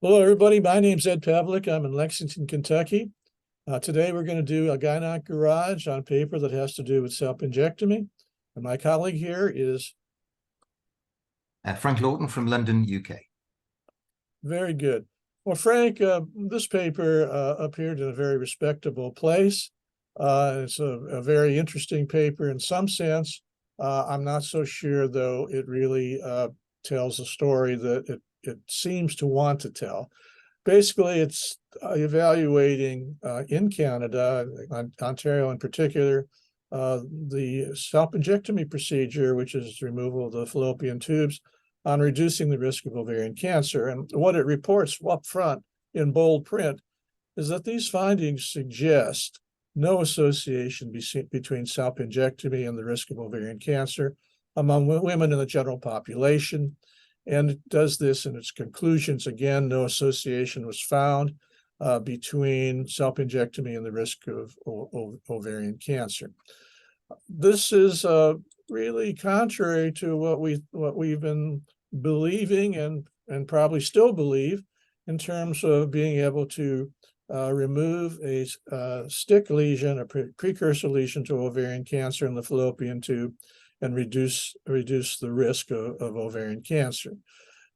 Hello, everybody. My name's Ed Pavlik. I'm in Lexington, Kentucky. Today, we're going to do a gynec garage on paper that has to do with salpingectomy. And my colleague here is Frank Lawton from London, UK. very good. Well, Frank, this paper appeared in a very respectable place. It's a very interesting paper in some sense. I'm not so sure, though, it really tells a story that it seems to want to tell. Basically, it's evaluating in Canada, Ontario in particular, the salpingectomy procedure, which is removal of the fallopian tubes, on reducing the risk of ovarian cancer. And what it reports up front in bold print is that these findings suggest no association between salpingectomy and the risk of ovarian cancer among women in the general population. And it does this in its conclusions. Again, no association was found between salpingectomy and the risk of ovarian cancer. This is really contrary to what we've been believing and probably still believe in terms of being able to remove a stick lesion, a precursor lesion to ovarian cancer in the fallopian tube, and reduce the risk of ovarian cancer.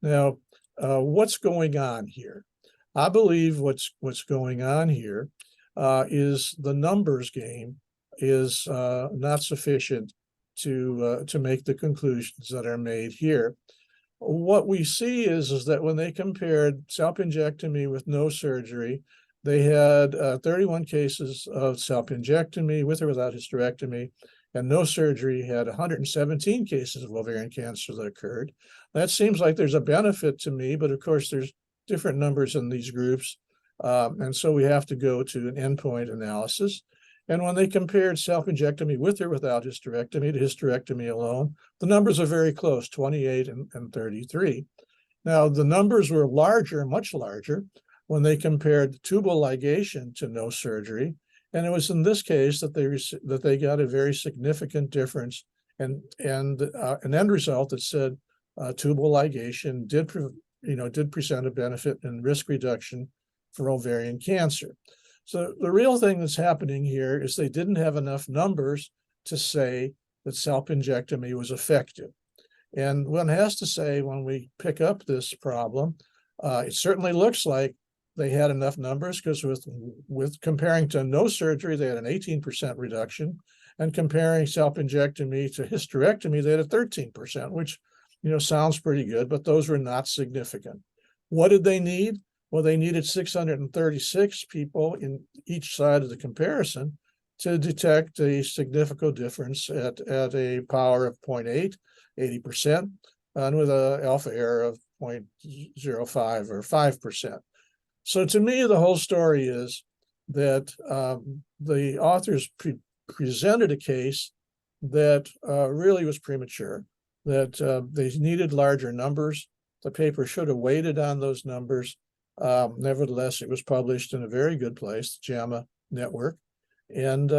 Now, what's going on here? I believe what's going on here is the numbers game is not sufficient to make the conclusions that are made here. What we see is that when they compared salpingectomy with no surgery, they had 31 cases of salpingectomy with or without hysterectomy, and no surgery had 117 cases of ovarian cancer that occurred. That seems like there's a benefit to me, but of course there's different numbers in these groups. And so we have to go to an endpoint analysis. And when they compared salpingectomy with or without hysterectomy to hysterectomy alone, the numbers are very close, 28 and 33. Now, the numbers were larger, much larger, when they compared tubal ligation to no surgery. And it was in this case that they got a very significant difference and an end result that said tubal ligation did present a benefit in risk reduction for ovarian cancer. So the real thing that's happening here is they didn't have enough numbers to say that salpingectomy was effective. And one has to say, when we pick up this problem, it certainly looks like they had enough numbers, because with comparing to no surgery, they had an 18% reduction, and comparing salpingectomy to hysterectomy, they had a 13%, which sounds pretty good, but those were not significant. What did they need? Well, they needed 636 people in each side of the comparison to detect a significant difference at a power of 0.8, 80%, and with an alpha error of 0.05 or 5%. So to me, the whole story is that the authors presented a case that really was premature, that they needed larger numbers. The paper should have waited on those numbers. Nevertheless, it was published in a very good place, the JAMA Network. And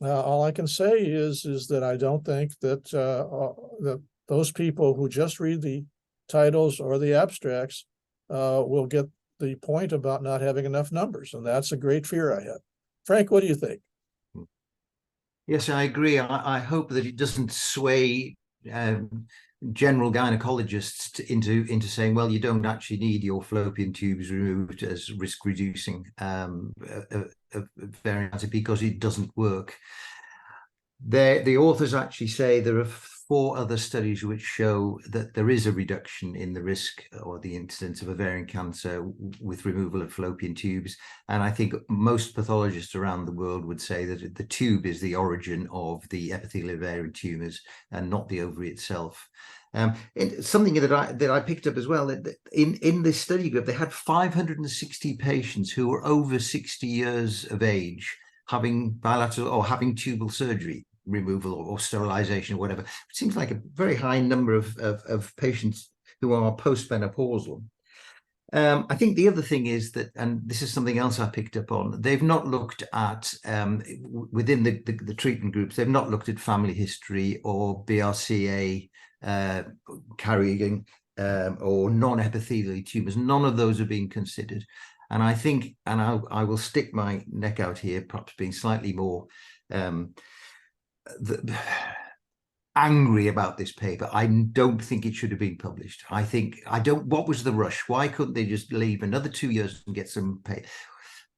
all I can say is that I don't think that, that those people who just read the titles or the abstracts will get the point about not having enough numbers. And that's a great fear I have. Frank, what do you think? Yes, I agree. I hope that it doesn't sway general gynecologists into saying, well, you don't actually need your fallopian tubes removed as risk reducing variant, because it doesn't work. The authors actually say there are 4 other studies which show that there is a reduction in the risk or the incidence of ovarian cancer with removal of fallopian tubes. And I think most pathologists around the world would say that the tube is the origin of the epithelial ovarian tumors and not the ovary itself. Something that I picked up as well, in this study group, they had 560 patients who were over 60 years of age having bilateral or having tubal surgery, removal or sterilization or whatever. It seems like a very high number of patients who are postmenopausal. I think the other thing is that, and this is something else I picked up on, they've not looked at, within the treatment groups, they've not looked at family history or BRCA carrying or non-epithelial tumors. None of those are being considered. And I think, and I will stick my neck out here, perhaps being slightly more angry about this paper. I don't think it should have been published. What was the rush? Why couldn't they just leave another 2 years and get some pay?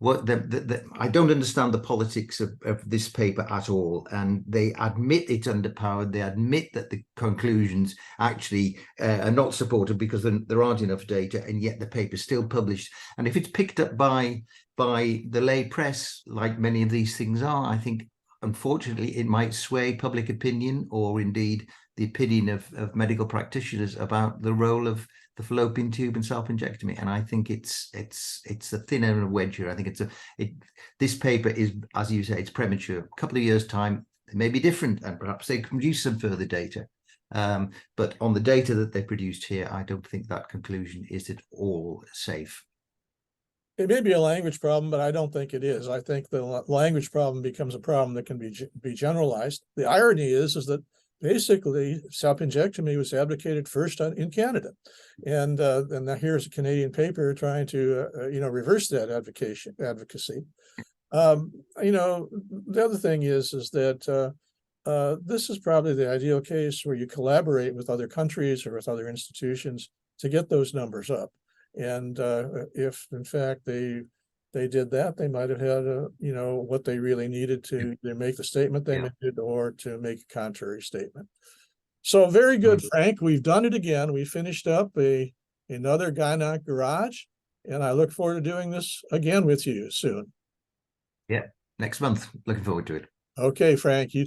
I don't understand the politics of this paper at all. And they admit it's underpowered. They admit that the conclusions actually are not supported because there aren't enough data, and yet the paper is still published. And if it's picked up by the lay press, like many of these things are, I think, unfortunately, it might sway public opinion, or indeed the opinion of medical practitioners about the role of the fallopian tube and self-injectomy. And I think it's a thin end of a wedge here. I think this paper is, as you say, it's premature. A couple of years' time, it may be different, and perhaps they can produce some further data. But on the data that they produced here, I don't think that conclusion is at all safe. It may be a language problem, but I don't think it is. I think the language problem becomes a problem that can be generalized. The irony is that basically self-injectomy was advocated first in Canada, and now here's a Canadian paper trying to reverse that advocacy. The other thing is that this is probably the ideal case where you collaborate with other countries or with other institutions to get those numbers up. And if in fact they did that, they might have had what they really needed to either make the statement they made or to make a contrary statement. So very good, Frank. We've done it again. We finished up another Gynonc Garage, and I look forward to doing this again with you soon. Yeah, next month. Looking forward to it. Okay, Frank. You